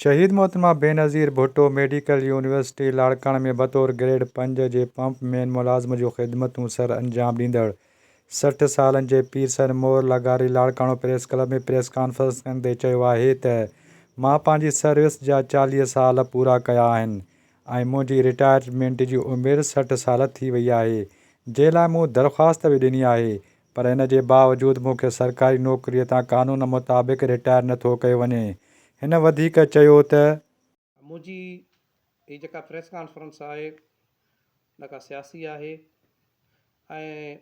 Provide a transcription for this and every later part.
शहीद मोहतरमा Benazir Bhutto medical university लाड़काणे में बतौर ग्रेड 5 जे पंप मैन मुलाज़िम जो ख़िदमतूं सर अंजाम ॾींदड़ 60 सालनि जे पीरसन मोहर लॻारी लाड़काणो प्रेस क्लब में प्रेस कॉन्फ्रेंस कंदे चयो आहे त मां पंहिंजी सर्विस जा 40 साल पूरा कया आहिनि ऐं मुंहिंजी रिटायरमेंट जी उमिरि 60 साल थी वई आहे, जंहिं लाइ मूं दरख़्वास्त बि ॾिनी आहे, पर इन जे बावजूदि मूंखे सरकारी नौकरीअ तां क़ानून मुताबिक़ रिटायर नथो कयो वञे। हिन वधीक चयो त मुंहिंजी हीअ जेका प्रेस कॉन्फ्रेंस आहे न का सियासी आहे ऐं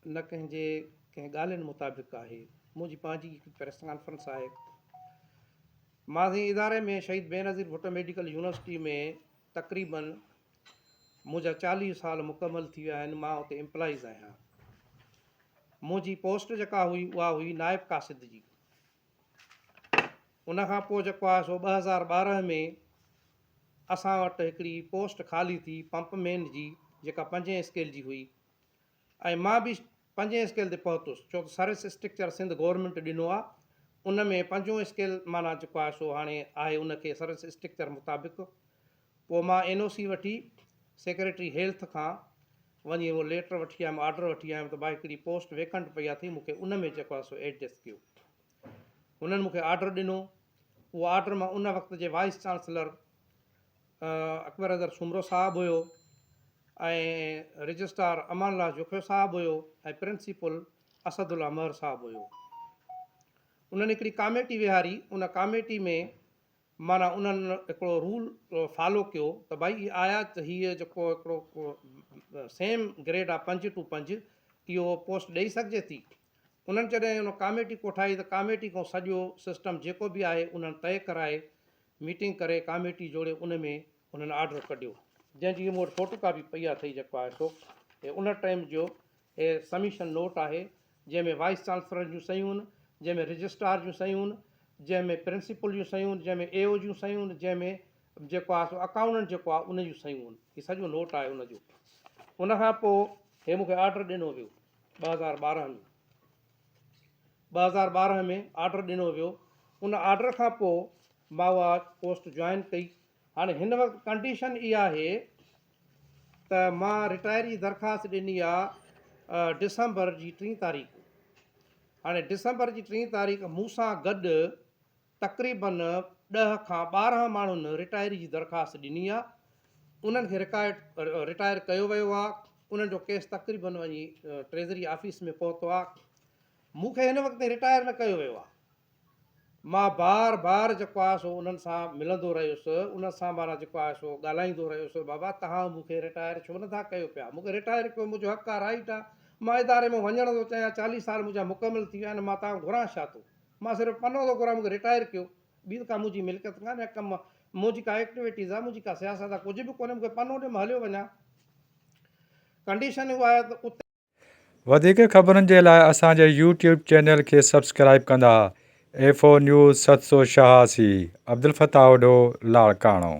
न कंहिं ॻाल्हियुनि मुताबिक़ आहे। मुंहिंजी पंहिंजी प्रेस कॉन्फ्रेंस आहे। मां इदारे में शहीद बेनज़ीर भुट्टो मेडिकल यूनिवर्सिटी में तक़रीबन मुंहिंजा 40 साल मुकमल थी विया आहिनि। मां उते एम्प्लॉइज़ आहियां। मुंहिंजी पोस्ट जेका हुई उहा हुई नाइब कासिद जी। उन खां पोइ जेको आहे सो 2012 में असां वटि हिकिड़ी पोस्ट ख़ाली थी पंप मैन जी, जेका 5 स्केल जी हुई ऐं मां बि 5 स्केल ते पहुतुसि, छो त सर्विस स्ट्रक्चर सिंध गवर्नमेंट ॾिनो आहे। उन में 5 स्केल माना जेको आहे सो हाणे आहे उनखे सर्विस स्ट्रक्चर मुताबिक़। पोइ मां NOC वठी सेक्रेटरी हेल्थ खां वञी उहो लेटर वठी आयुमि, ऑर्डर वठी आयुमि त भाई हिकिड़ी पोस्ट वेकेंट पई आहे थी, मूंखे उन में जेको आहे सो एडजस्ट कयो। उन्हनि मूंखे ऑर्डर ॾिनो। उहो ऑर्डर मां उन वक़्त जे वाइस चांसलर अकबर अज़र सुमरो साहिबु हुयो ऐं रजिस्ट्रार अमानुल्लाह जोखियो साहिबु हुयो ऐं प्रिंसिपल असदुल्ला महर साहिबु हुयो। उन्हनि हिकिड़ी कमेटी विहारी। उन कमेटी में माना उन्हनि हिकिड़ो रूल फॉलो कयो त भाई हीअ आया त हीअ जेको हिकिड़ो सेम ग्रेड आहे 5 to 5 इहो पोस्ट ॾेई सघिजे थी। उन्हनि जॾहिं उन कमेटी कोठाई त कमेटी खां सॼो सिस्टम जेको बि आहे उन्हनि तय कराए मीटिंग करे कमेटी जोड़े उन में उन्हनि ऑर्डर कढियो, जंहिंजी मूं वटि फोटो कापी पई आहे थी जेको आहे सो उन टाइम जो हे सबमिशन नोट आहे, जंहिंमें वाइस चांसलर जूं सयूं आहिनि, जंहिंमें रजिस्ट्रार जूं सयूं आहिनि, जंहिंमें प्रिंसिपल जूं सयूं आहिनि, जंहिंमें AO जूं सयूं आहिनि, जंहिंमें जेको आहे सो अकाउंटेंट जेको आहे उन जूं सयूं आहिनि। हीअ सॼो नोट आहे उन जो। उन खां पोइ हे मूंखे ऑर्डर ॾिनो वियो 2012 में ऑर्डर ॾिनो वियो। उन ऑर्डर खां पोइ मां उहा पोस्ट जॉइन कई। हाणे हिन वक़्तु कंडीशन इहा आहे त मां रिटायर जी दरख़्वास्त ॾिनी आहे डिसंबर जी 3 तारीख़। हाणे डिसंबर जी 3 तारीख़ मूंसां गॾु तक़रीबन 10 खां 12 माण्हुनि रिटायरी जी दरख़्वास्त ॾिनी आहे। उन्हनि खे रिटायर कयो वियो आहे। उन्हनि जो केस तक़रीबन वञी ट्रेज़री ऑफिस में पहुतो आहे। मूंखे हिन वक़्तु रिटायर न कयो वियो आहे। मां बार बार जेको आहे सो उन्हनि सां मिलंदो रहियुसि, उन सां माना जेको आहे सो ॻाल्हाईंदो रहियुसि, बाबा तव्हां मूंखे रिटायर छो नथा कयो पिया? मूंखे रिटायर कयो, मुंहिंजो हक़ आहे, राइट आहे। मां इदारे में वञण थो चाहियां, 40 साल मुंहिंजा मुकमल थी विया आहिनि, मां तव्हां घुरां छा थो? मां सिर्फ़ु पनो थो घुरां, मूंखे रिटायर कयो। ॿी का मुंहिंजी मिल्कियत कान्हे, कमु मुंहिंजी का एक्टिविटीज़ आहे, मुंहिंजी का सियासत आहे, कुझु बि कोन्हे। मूंखे पनो ॾे, मां हलियो वञा। कंडीशन उहा आहे त उते वधीक ख़बरुनि जे लाइ असांजे YouTube चैनल खे सब्सक्राइब कंदा। A4 news 786 Abdul Fatah Odo Larkana.